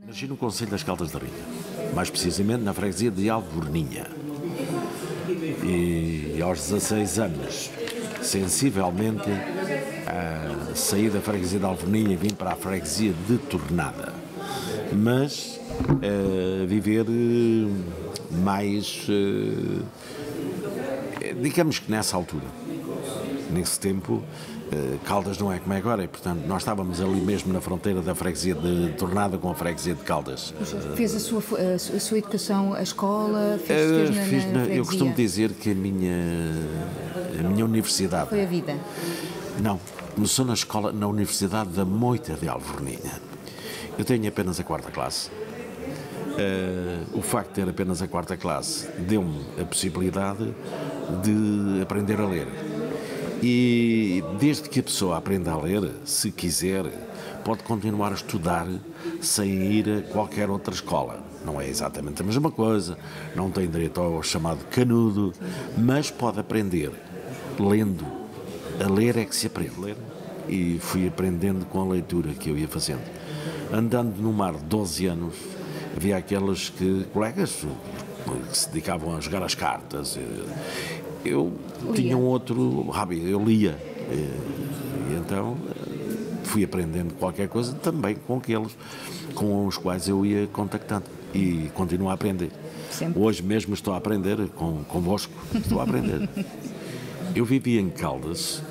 Nasci no concelho das Caldas da Rainha, mais precisamente na freguesia de Alvorninha. E aos 16 anos, sensivelmente, saí da freguesia de Alvorninha e vim para a freguesia de Tornada. Mas viver mais, digamos que nessa altura, nesse tempo, Caldas não é como é agora, e portanto nós estávamos ali mesmo na fronteira da freguesia de Tornada com a freguesia de Caldas. Fez a sua educação, a escola, fez na freguesia? Eu costumo dizer que a minha universidade... Foi a vida? Não, começou na Universidade da Moita de Alvorninha. Eu tenho apenas a 4ª classe. O facto de ter apenas a 4ª classe deu-me a possibilidade de aprender a ler. E desde que a pessoa aprenda a ler, se quiser, pode continuar a estudar sem ir a qualquer outra escola. Não é exatamente a mesma coisa, não tem direito ao chamado canudo, mas pode aprender lendo. A ler é que se aprende a ler. E fui aprendendo com a leitura que eu ia fazendo. Andando no mar 12 anos, havia aqueles colegas que se dedicavam a jogar as cartas. Eu tinha um outro hobby, eu lia, e então fui aprendendo qualquer coisa também com aqueles com os quais eu ia contactando e continuo a aprender. Sempre. Hoje mesmo estou a aprender convosco, estou a aprender. Eu vivia em Caldas,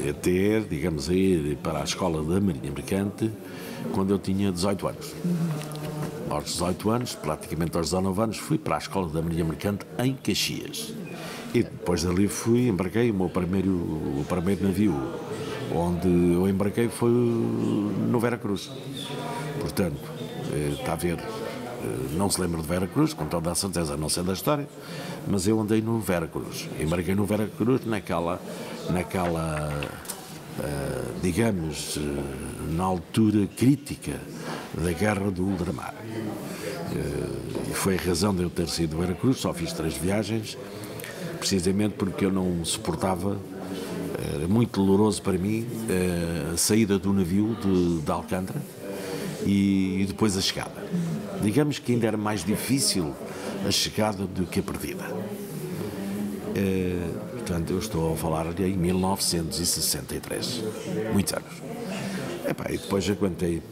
até, digamos, a ir para a escola da Marinha Mercante quando eu tinha 18 anos. Aos 18 anos, praticamente aos 19 anos, fui para a escola da Marinha Mercante em Caxias. E depois dali embarquei, o primeiro navio onde eu embarquei foi no Veracruz. Portanto, está a ver, não se lembra de Veracruz, com toda a certeza, não sei da história, mas eu andei no Veracruz. Embarquei no Veracruz naquela digamos, na altura crítica da Guerra do Ultramar. E foi a razão de eu ter saído do Veracruz, só fiz 3 viagens, precisamente porque eu não suportava, era muito doloroso para mim, a saída do navio de Alcântara e depois a chegada. Digamos que ainda era mais difícil a chegada do que a partida. Portanto, eu estou a falar em 1963, muitos anos. E depois aguentei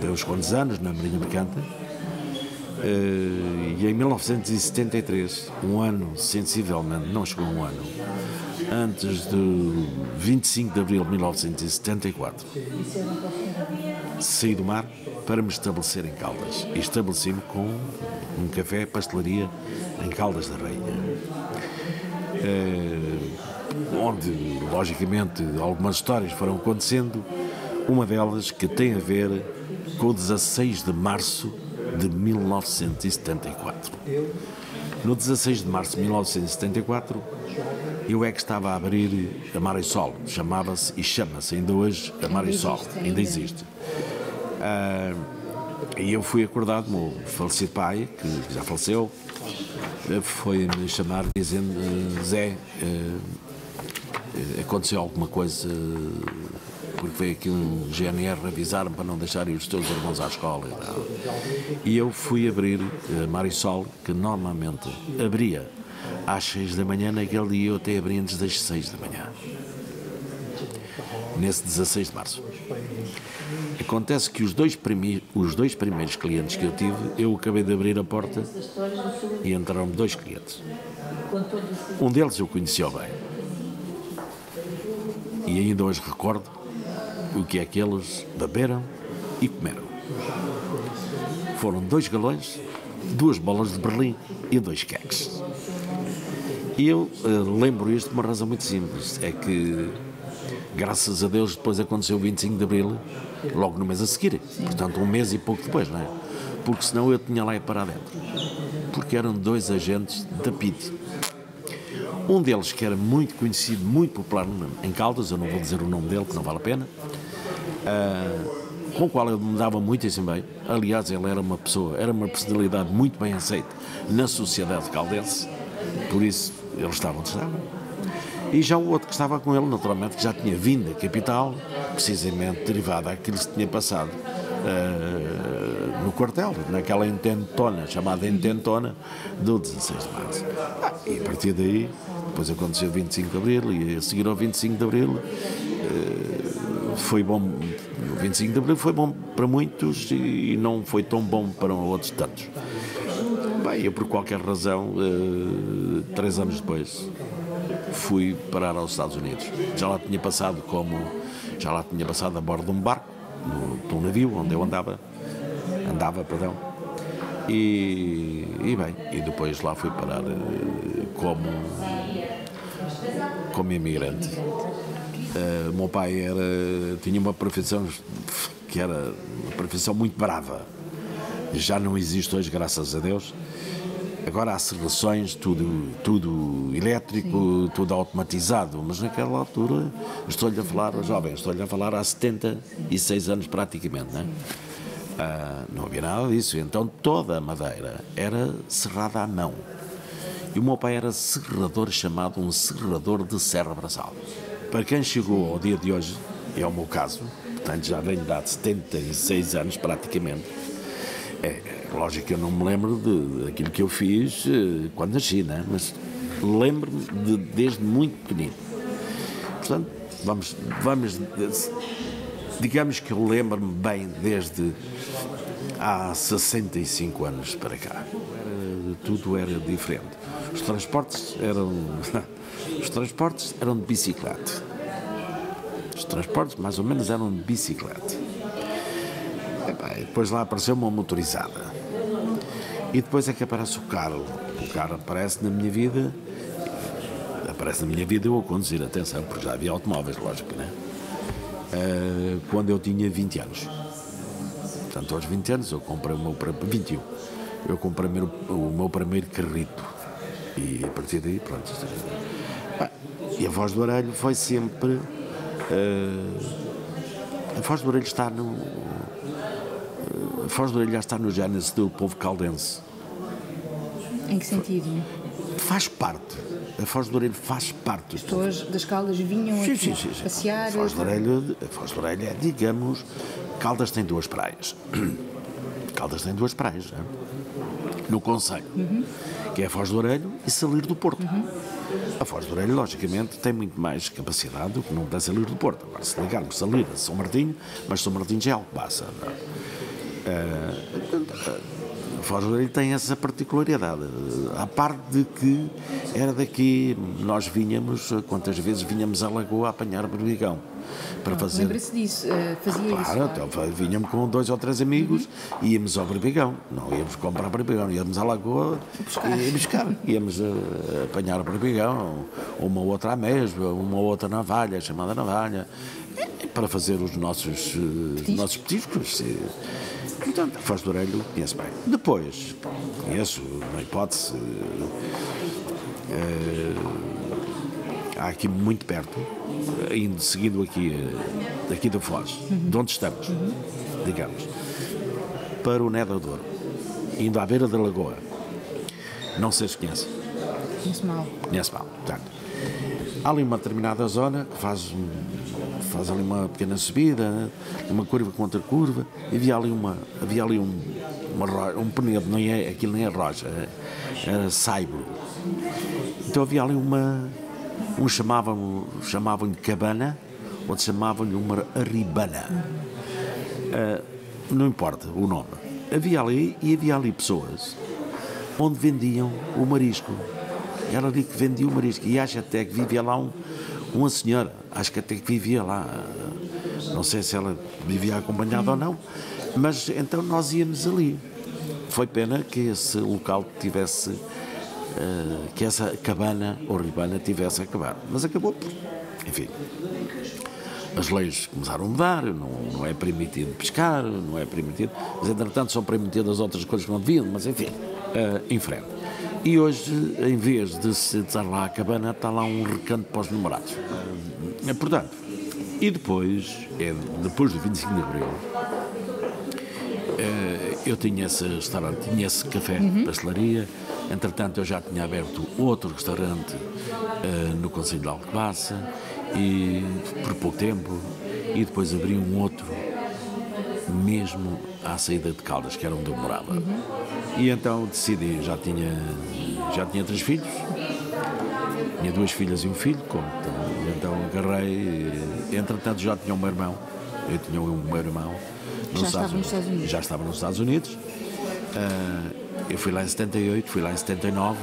uns quantos anos na Marinha Mercante, e em 1973, um ano sensivelmente, não chegou um ano, antes do 25 de abril de 1974, saí do mar para me estabelecer em Caldas, e estabeleci-me com um café, pastelaria em Caldas da Rainha. Onde, logicamente, algumas histórias foram acontecendo, uma delas que tem a ver com o 16 de março de 1974. No 16 de março de 1974, eu é que estava a abrir a Marisol, chamava-se e chama-se ainda hoje a Marisol, ainda existe. E eu fui acordado, o meu falecido pai, que já faleceu, foi-me chamar dizendo: Zé, aconteceu alguma coisa, porque veio aqui um GNR avisar-me para não deixar ir os teus irmãos à escola e tal. E eu fui abrir a Marisol, que normalmente abria às 6 da manhã, naquele dia eu até abri antes das 6 da manhã. Nesse 16 de março. Acontece que os dois primeiros clientes que eu tive, eu acabei de abrir a porta e entraram 2 clientes. Um deles eu conhecia bem. E ainda hoje recordo o que é que eles beberam e comeram. Foram 2 galões, 2 bolas de Berlim e 2 queques. E eu lembro isto por uma razão muito simples, é que, graças a Deus, depois aconteceu o 25 de Abril, logo no mês a seguir, portanto um mês e pouco depois, não é? Porque senão eu tinha lá ido para dentro, porque eram 2 agentes da PIT. Um deles que era muito conhecido, muito popular em Caldas, eu não vou dizer o nome dele, que não vale a pena, com o qual eu me dava muitíssimo bem. Aliás, ele era uma personalidade muito bem aceita na sociedade caldense, por isso eles estavam onde estavam. E já o outro que estava com ele, naturalmente, que já tinha vindo da capital, precisamente derivado daquilo que se tinha passado no quartel, naquela intentona, chamada intentona, do 16 de março. E a partir daí, depois aconteceu o 25 de Abril, e a seguir ao 25 de Abril, foi bom. O 25 de Abril foi bom para muitos e não foi tão bom para outros tantos. Bem, eu, por qualquer razão, 3 anos depois, fui parar aos Estados Unidos. Já lá tinha passado a bordo de um barco, de um navio onde eu andava, e depois lá fui parar como imigrante. O meu pai tinha uma profissão que era uma profissão muito brava. Já não existe hoje, graças a Deus. Agora há serrações, tudo elétrico, tudo automatizado, mas naquela altura, estou-lhe a falar há 76 anos praticamente, não é? Não havia nada disso, então toda a madeira era serrada à mão. E o meu pai era serrador, chamado um serrador de serra braçal. Para quem chegou ao dia de hoje, é o meu caso, portanto já venho de há 76 anos praticamente. Lógico que eu não me lembro daquilo que eu fiz quando nasci, né? Mas lembro-me desde muito pequenino. Portanto, digamos que eu lembro-me bem desde há 65 anos para cá. Tudo era diferente. Os transportes eram de bicicleta. Os transportes mais ou menos eram de bicicleta. Depois lá apareceu uma motorizada. E depois é que aparece o carro. O carro aparece na minha vida eu a conduzir, atenção, porque já havia automóveis, lógico, né? Quando eu tinha 20 anos. Portanto, aos 20 anos eu comprei o meu 21. Eu comprei o meu primeiro carrito. E a partir daí, pronto. E a Voz do Orelho foi sempre... a Voz do Orelho está no... A Foz do Orelho já está no gênese do povo caldense. Em que sentido? Faz parte. A Foz do Orelho faz parte. As pessoas das Caldas vinham aqui passear. A Foz do Orelho é, digamos, Caldas tem 2 praias. Caldas tem 2 praias, é? No concelho, que é a Foz do Orelho e Salir do Porto. A Foz do Orelho, logicamente, tem muito mais capacidade do que não tem Salir do Porto. Agora, se ligarmos Salir a São Martinho, mas São Martinho já é algo que passa. A Foz do Orelho tem essa particularidade, à parte de que era daqui, nós vinhamos, quantas vezes vinhamos à Lagoa a apanhar berbigão para fazer. Lembra-se disso? Fazia isso? Claro, então vinhamos com 2 ou 3 amigos e íamos ao berbigão, não íamos comprar berbigão, íamos à Lagoa e buscar, íamos apanhar berbigão, uma outra amêijoa, uma outra navalha, chamada navalha, para fazer os nossos petiscos. Portanto, a Foz do Orelho conheço bem. Depois, conheço, na hipótese, há aqui muito perto, indo seguindo aqui da Foz, de onde estamos, digamos, para o Nedador, indo à beira da Lagoa. Não sei se conhece. Conheço mal. Conhece mal, portanto. Há ali uma determinada zona que faz ali uma pequena subida, uma curva contra curva, e havia ali um penedo, aquilo nem é rocha, era saibro. Então havia ali uns chamavam-lhe cabana, outros chamavam-lhe uma arribana. Não importa o nome. Havia ali pessoas onde vendiam o marisco. Era ali que vendia o marisco. E acho até que vivia lá uma senhora. Acho que até que vivia lá. Não sei se ela vivia acompanhada ou não. Mas então nós íamos ali. Foi pena que esse local tivesse... que essa cabana ou ribana tivesse acabado. Mas acabou. Enfim. As leis começaram a mudar. Não é permitido pescar. Não é permitido... Mas entretanto são permitidas outras coisas que não deviam. Mas enfim. Em frente. E hoje, em vez de se estar lá a cabana, está lá um recanto para os namorados. Portanto, e depois do 25 de Abril, eu tinha esse restaurante, tinha esse café, pastelaria. Entretanto, eu já tinha aberto outro restaurante no concelho de Alcobaça, e por pouco tempo, e depois abri um outro mesmo à saída de Caldas, que era onde eu morava. E então decidi, já tinha 3 filhos, tinha 2 filhas e um filho, então agarrei, entretanto já tinha um meu irmão, eu tinha um meu irmão, Já estava nos Estados Unidos. Já estava nos Estados Unidos. Eu fui lá em 78, fui lá em 79,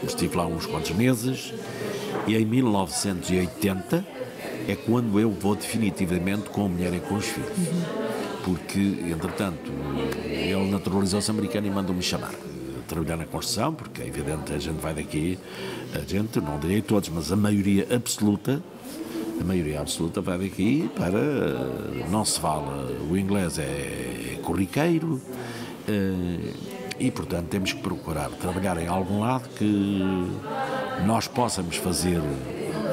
estive lá uns quantos meses, e em 1980 é quando eu vou definitivamente com a mulher e com os filhos. Porque, entretanto, ele naturalizou-se americano e mandou-me chamar a trabalhar na construção, porque é evidente, a gente vai daqui, não direi todos, mas a maioria absoluta vai daqui para, não se fala, o inglês é corriqueiro, e, portanto, temos que procurar trabalhar em algum lado que nós possamos fazer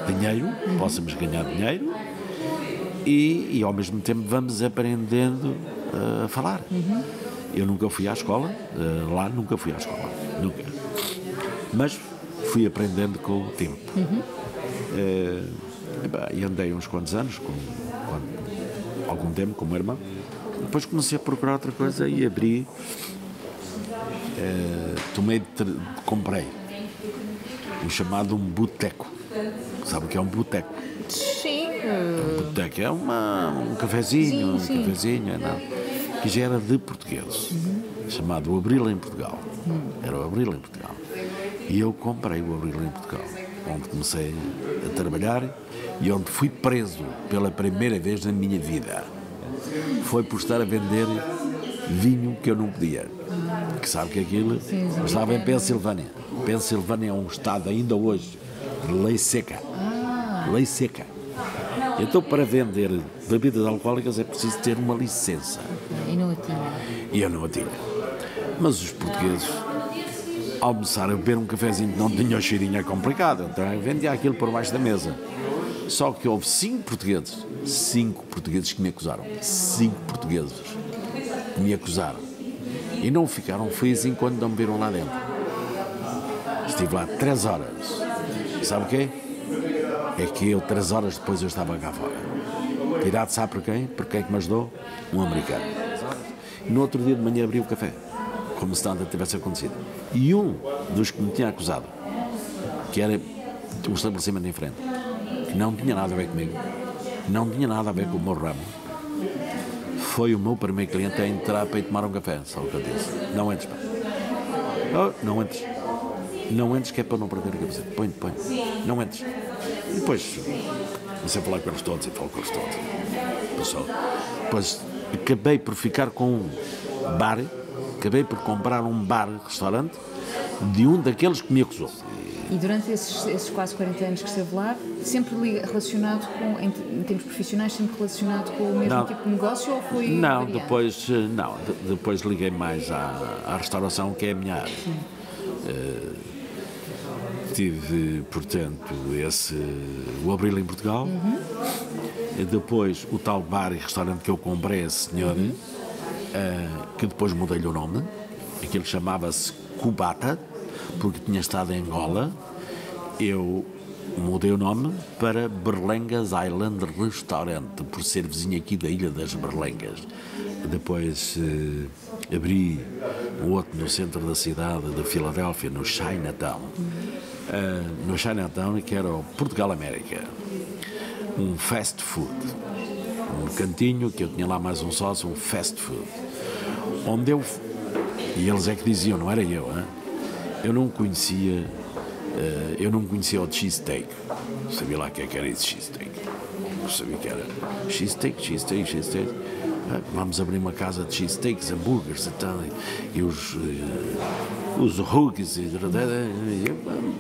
dinheiro, possamos ganhar dinheiro e ao mesmo tempo vamos aprendendo a falar. Eu nunca fui à escola, lá nunca fui à escola, nunca. Mas fui aprendendo com o tempo. E andei uns quantos anos, algum tempo com o meu irmão. Depois comecei a procurar outra coisa e abri, comprei o chamado um boteco. Sabe o que é um boteco? Sim. Um boteco é um cafezinho, Sim. Que já era de portugueses, chamado o Abril em Portugal. Era o Abril em Portugal. E eu comprei o Abril em Portugal, onde comecei a trabalhar e onde fui preso pela primeira vez na minha vida. Foi por estar a vender vinho que eu não podia. Que sabe que aquilo estava em Pensilvânia. Pensilvânia é um estado ainda hoje de lei seca. Lei seca. Então, para vender bebidas alcoólicas é preciso ter uma licença. E não a tinha. E eu não a tinha. Mas os portugueses, ao começar a beber um cafezinho que não tinha o cheirinho, é complicado. Então, eu vendia aquilo por baixo da mesa. Só que houve 5 portugueses que me acusaram. 5 portugueses que me acusaram. E não ficaram felizes enquanto não me viram lá dentro. Estive lá 3 horas. Sabe o quê? É que eu, 3 horas depois, eu estava cá fora. Tirado, sabe por quem? Por quem que me ajudou? Um americano. E no outro dia de manhã abri o café, como se nada tivesse acontecido. E um dos que me tinha acusado, que era um estabelecimento em frente, que não tinha nada a ver comigo, não tinha nada a ver com o meu ramo, foi o meu primeiro cliente a entrar para ir tomar um café. Só o que eu disse: não entres, pá. Oh, não entres. Não entres, que é para não perder a cabeça. Põe. Não entres. E depois comecei a falar com eles todos e falo com eles todos. Depois acabei por ficar com um bar, acabei por comprar um bar, restaurante, de um daqueles que me acusou. E durante esses quase 40 anos que esteve lá, sempre relacionado com, em termos profissionais, sempre relacionado com o mesmo tipo de negócio ou foi variado? Depois liguei mais à restauração, que é a minha área. Tive, portanto, o Abril em Portugal, e depois o tal bar e restaurante que eu comprei a senhora, que depois mudei-lhe o nome, aquilo chamava-se Cubata, porque tinha estado em Angola. Eu mudei o nome para Berlengas Island Restaurant, por ser vizinho aqui da Ilha das Berlengas. Depois abri um outro no centro da cidade de Filadélfia, no Chinatown. No Chinatown, que era o Portugal América. Um fast food. Um cantinho, que eu tinha lá mais um sócio, um fast food. Onde e eles é que diziam, não era eu, hein? Eu não conhecia o cheesesteak. Sabia lá o que era esse cheesesteak. Não sabia que era cheesesteak. Vamos abrir uma casa de cheesesteaks, hambúrgueres e os huggies.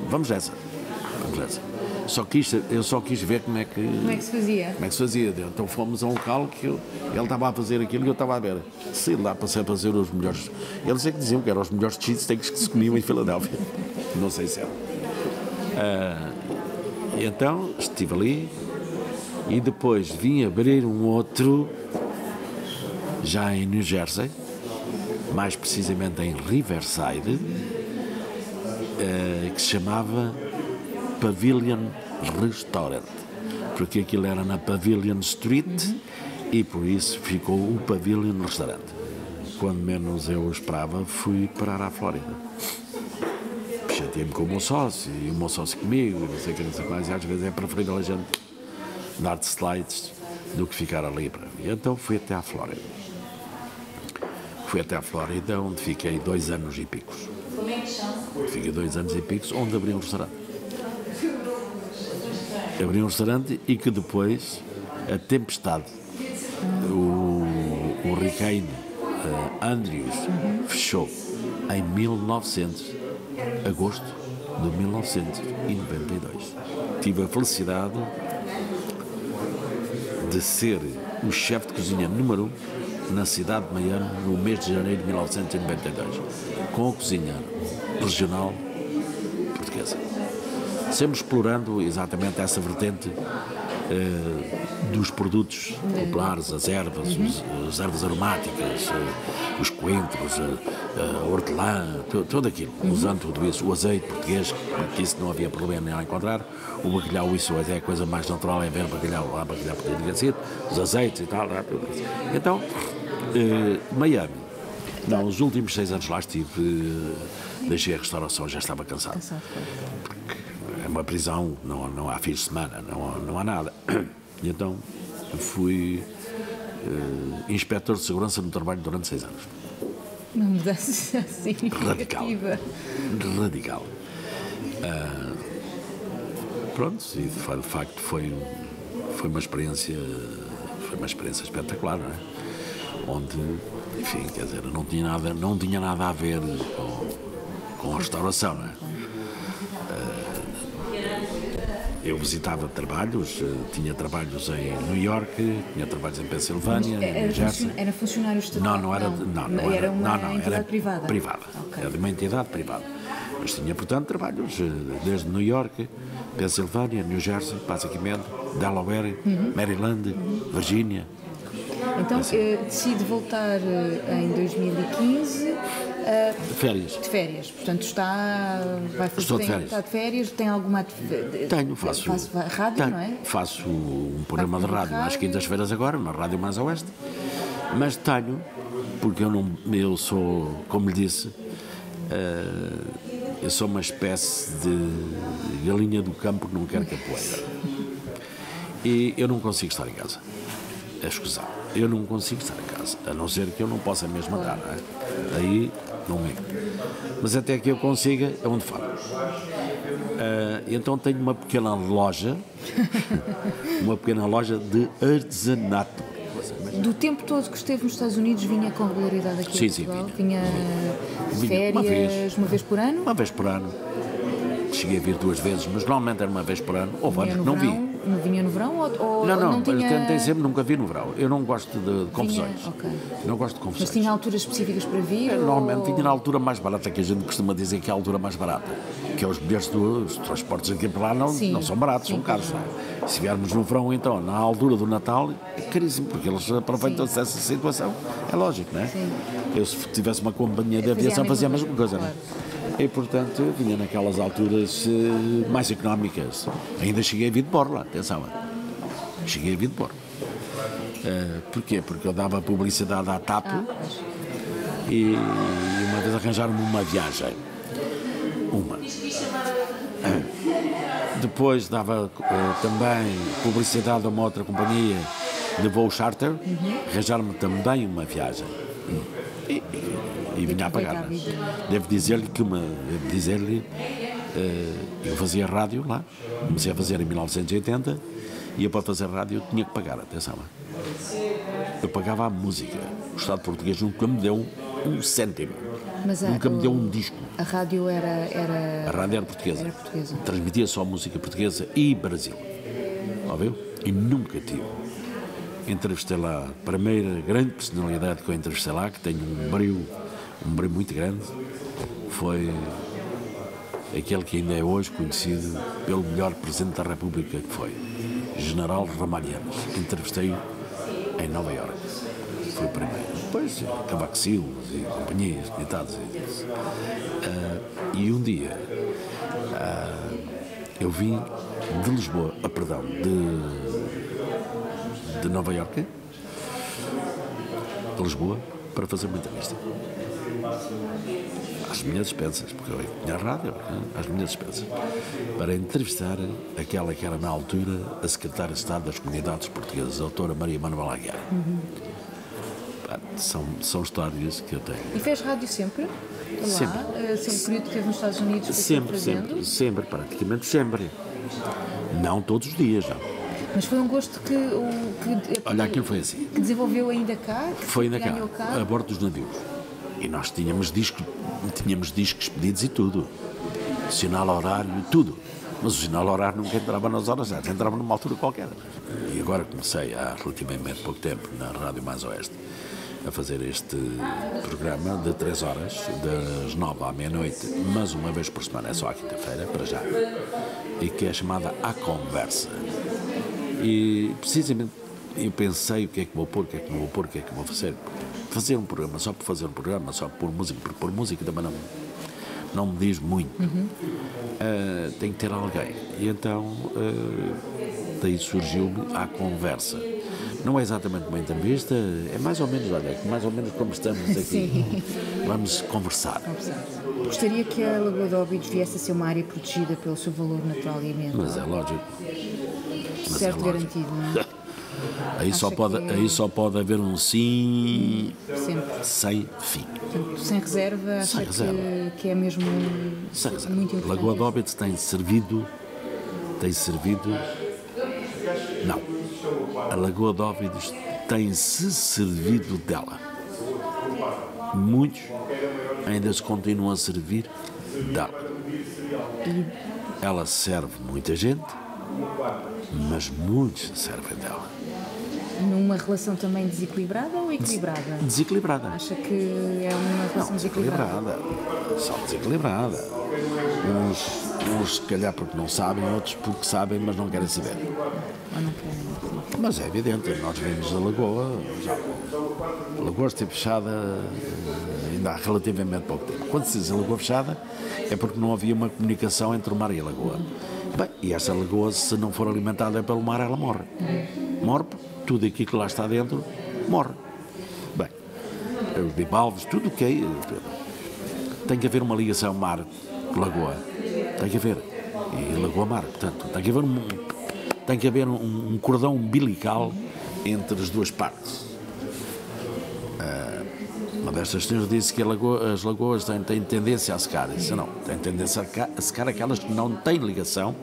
Vamos nessa. Eu só quis ver como é que se fazia. Então fomos a um local que ele estava a fazer aquilo e eu estava a ver. Se lá passei a fazer os melhores. Eles é que diziam que eram os melhores cheesesteaks que se comiam em Filadélfia. Não sei se era. Então estive ali e depois vim abrir um outro já em New Jersey, mais precisamente em Riverside, que se chamava Pavilion Restaurant, porque aquilo era na Pavilion Street E por isso ficou o Pavilion no restaurante. Quando menos eu esperava, fui parar à Flórida. Chateei-me com o meu sócio, e o meu sócio comigo, não sei o que, não sei mais, e às vezes é preferível a gente dar slides do que ficar ali. E então fui até à Flórida. Fui até à Flórida, onde fiquei 2 anos e picos. Fiquei 2 anos e picos, onde abri um restaurante. Abri um restaurante e que depois a tempestade, o Hurricane Andrews, fechou em agosto de 1992. Tive a felicidade de ser o chefe de cozinha número 1 na cidade de Miami no mês de janeiro de 1992, com a cozinha regional portuguesa. Sempre explorando exatamente essa vertente dos produtos populares, as ervas, as ervas aromáticas, os coentros, a hortelã, tudo aquilo, usando tudo isso, o azeite português, porque isso não havia problema em encontrar, o bacalhau, isso é a coisa mais natural, é ver bacalhau português, os azeites e tal, tudo isso. Então, Miami, não, os últimos 6 anos lá estive, deixei a restauração, já estava cansado. É uma prisão, não há fins de semana, não há nada. E então fui inspetor de segurança no trabalho durante 6 anos. Uma mudança assim Radical. Pronto, e de facto foi uma experiência espetacular, não é? Onde, enfim, quer dizer, não tinha nada a ver com a restauração, não é? Eu visitava trabalhos, tinha trabalhos em New York, tinha trabalhos em Pensilvânia, em New Jersey. Era funcionário estatal? Não era uma entidade privada? Privada, okay. Era de uma entidade privada. Mas tinha, portanto, trabalhos desde New York, Pensilvânia, New Jersey, basicamente, Delaware, Maryland, Virgínia. Então, decide voltar em 2015... De férias. Portanto, Estou de férias. Está de férias, tem alguma atividade? Tenho, faço rádio, não é? Faço um programa de rádio às quintas-feiras agora, na Rádio Mais Oeste, mas tenho, porque eu sou, como lhe disse, eu sou uma espécie de galinha do campo que não quer capoeira. E eu não consigo estar em casa. É escusado. Eu não consigo estar em casa, a não ser que eu não possa mesmo andar, não é? Aí não é. Mas até que eu consiga, é onde falo. Então tenho uma pequena loja, de artesanato. Do tempo todo que esteve nos Estados Unidos, vinha com regularidade aqui em Portugal? Vinha férias uma vez por ano? Uma vez por ano. Cheguei a vir 2 vezes, mas normalmente era uma vez por ano. Houve anos que não vi. Não vinha no verão? Ou não tinha... tentei sempre, nunca vi no verão. Eu não gosto de confusões. Okay. Não gosto de confusões. Mas tinha alturas específicas para vir? Normalmente vinha na altura mais barata, que a gente costuma dizer que é a altura mais barata. Que é os bilhetes dos transportes aqui para lá não são baratos, são caros. Não. Se viermos no verão, então, na altura do Natal, é caríssimo, porque eles aproveitam-se dessa situação. É lógico, não é? Sim. Eu, se tivesse uma companhia de aviação, fazia a mesma coisa, claro. Não é? E, portanto, vinha naquelas alturas mais económicas. Ainda cheguei a vir de borla, atenção. Cheguei a vir de borla. Porquê? Porque eu dava publicidade à TAP e uma vez arranjaram-me uma viagem. Depois dava também publicidade a uma outra companhia de voo charter, arranjaram-me também uma viagem. E vinha a pagar. Devo dizer-lhe eu fazia rádio lá, comecei a fazer em 1980, e eu para fazer rádio tinha que pagar, atenção. Eu pagava a música. O Estado português nunca me deu um cêntimo. Nunca me deu um disco. A rádio era... A rádio era portuguesa. Transmitia só música portuguesa e Brasil. Ouviu? E nunca tive. Entrevistei lá a primeira grande personalidade que eu entrevistei lá, que tem um brilho muito grande, foi aquele que ainda é hoje conhecido pelo melhor Presidente da República que foi, General Ramalhianos. Entrevistei-o em Nova Iorque. Foi o primeiro. Depois, Cavaco Silva e companhias, ditados. E um dia eu vim de Lisboa, de Nova Iorque, de Lisboa para fazer uma entrevista. Às minhas expensas, porque eu tinha a rádio, às minhas expensas, para entrevistar aquela que era na altura a secretária de Estado das Comunidades Portuguesas, a doutora Maria Manuela Aguiar. São histórias que eu tenho. E fez rádio sempre? Lá? Sempre. Sempre o período que esteve nos Estados Unidos? Sempre, praticamente sempre. Não todos os dias, não. Mas foi um gosto que Olha, aquilo foi assim. Que desenvolveu ainda cá? Foi ainda cá, a bordo dos navios. E nós tínhamos discos pedidos e tudo. Sinal horário e tudo. Mas o sinal horário nunca entrava nas horas certas, entrava numa altura qualquer. E agora comecei há relativamente pouco tempo, na Rádio Mais Oeste, a fazer este programa de 3 horas, das 9 à meia-noite, mas uma vez por semana, é só à quinta-feira, para já. E que é chamada A Conversa. E precisamente eu pensei o que é que vou pôr, o que é que não vou pôr, o que é que vou fazer. Fazer um programa só por fazer um programa, só por pôr música também não me diz muito. Tem que ter alguém. E então daí surgiu-me A Conversa. Não é exatamente uma entrevista, é mais ou menos, olha, mais ou menos como estamos aqui. Sim. Vamos conversar. Gostaria que a Lagoa de Óbidos viesse a ser uma área protegida pelo seu valor natural e ambiental. Mas é lógico. Certo, garantido, não é? Aí só pode haver um sim. Sempre. Sem fim. Portanto, sem reserva, acha que é mesmo muito importante. Lagoa de Óbidos tem servido. Não. A Lagoa de Óbidos tem-se servido dela. Muitos ainda se continuam a servir dela. Ela serve muita gente, mas muitos servem dela. Numa relação também desequilibrada ou equilibrada? Desequilibrada. Acha que é uma relação desequilibrada? Só desequilibrada. Uns se calhar porque não sabem, outros porque sabem, mas não querem saber. Ou não querem? Mas é evidente, nós vimos a Lagoa, a Lagoa esteve fechada ainda há relativamente pouco tempo. Quando se diz a Lagoa fechada, é porque não havia uma comunicação entre o mar e a Lagoa. Bem, e essa Lagoa, se não for alimentada pelo mar, ela morre. Morre porque tudo aquilo que lá está dentro morre. Bem, os bivalves, tudo o que é. Tem que haver uma ligação mar-lagoa. Tem que haver. E lagoa-mar, portanto, tem que haver um cordão umbilical entre as duas partes. Uma destas senhoras disse que as lagoas têm tendência a secar. Disse, não, têm tendência a secar aquelas que não têm ligação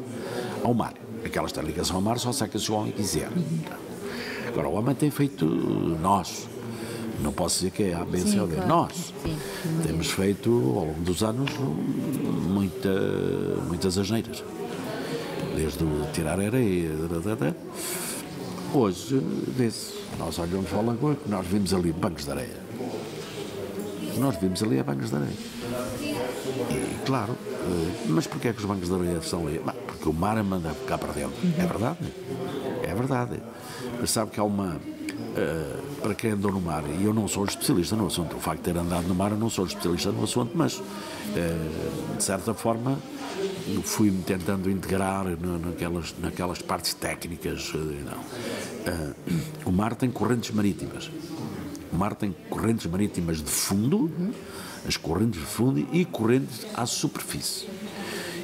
ao mar. Aquelas que têm ligação ao mar só seca se o homem quiser. Agora, o homem tem feito nós. Não posso dizer que é A, B, C ou D. Claro. Nós temos feito, ao longo dos anos, muitas asneiras. Desde o tirar areia. Hoje, vê-se, nós olhamos para a Lagoa, nós vimos ali bancos de areia. Nós vimos ali a bancos de areia. E, claro, mas porquê é que os bancos de areia estão ali? Porque o mar manda cá para dentro. É verdade. É verdade. Mas sabe que há uma... para quem andou no mar, e eu não sou especialista no assunto, o facto de ter andado no mar, eu não sou especialista no assunto, mas, de certa forma, fui-me tentando integrar naquelas partes técnicas. O mar tem correntes marítimas. O mar tem correntes marítimas de fundo, as correntes de fundo e correntes à superfície.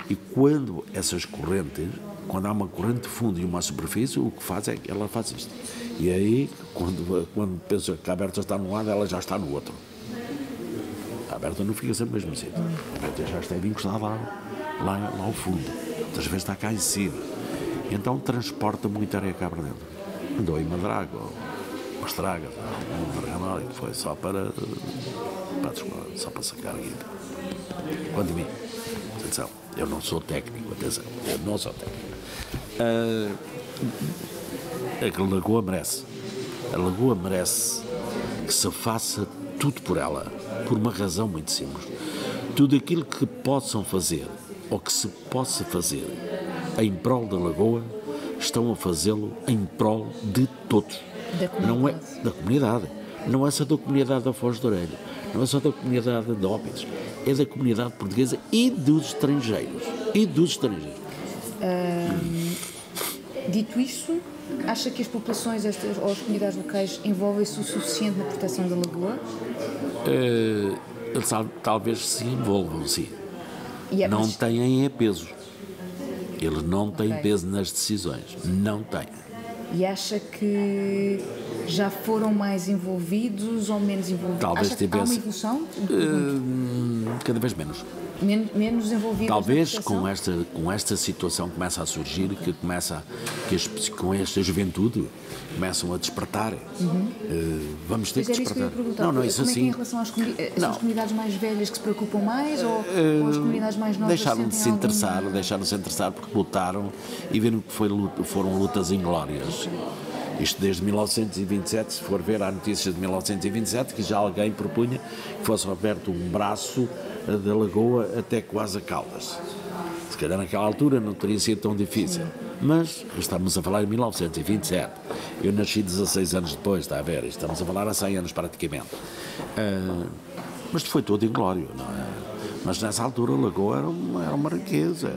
E quando essas correntes, quando há uma corrente de fundo e uma à superfície, o que faz é que ela faz isto. E aí, quando pensa que a aberta está num lado, ela já está no outro. A aberta não fica sempre no mesmo sítio. A aberta já está encostada lá ao fundo. Outras vezes está cá em cima. Então transporta muita areia cá para dentro. Andou em Madraga, ou Estraga, que foi só para sacar aqui. Quanto a mim, atenção, eu não sou técnico, atenção, eu não sou técnico. A Lagoa merece. A Lagoa merece que se faça tudo por ela, por uma razão muito simples. Tudo aquilo que possam fazer, ou que se possa fazer em prol da Lagoa, estão a fazê-lo em prol de todos. Não é da comunidade. Não é só da comunidade da Foz de Orelha. Não é só da comunidade de Óbidos. É da comunidade portuguesa e dos estrangeiros. Dito isto, Acha que as populações ou as comunidades locais envolvem-se o suficiente na proteção da lagoa? Eles talvez se envolvam, sim. Não Mas... têm peso. Eles não têm Ok. peso nas decisões. Não têm. E acha que já foram mais envolvidos ou menos envolvidos? Talvez Acha que há uma tivesse- evolução? Cada vez menos. Menos envolvidos Talvez na proteção? com esta situação começa a surgir, que com esta juventude começam a despertar. Vamos ter Pois que era isso que eu ia despertar. perguntar. Não, isso Como é que é assim. em relação às comunidades? São Não. as comunidades mais velhas que se preocupam mais ou as comunidades mais novas Deixaram de se sentem interessar, porque lutaram e viram que foram lutas inglórias. Isto desde 1927, se for ver, há notícias de 1927 que já alguém propunha que fosse aberto um braço da lagoa até quase a Caldas. Se calhar naquela altura não teria sido tão difícil. Mas estamos a falar em 1927. Eu nasci 16 anos depois, está a ver? Estamos a falar há 100 anos praticamente. Mas foi todo inglório, não é? Mas nessa altura a lagoa era uma riqueza.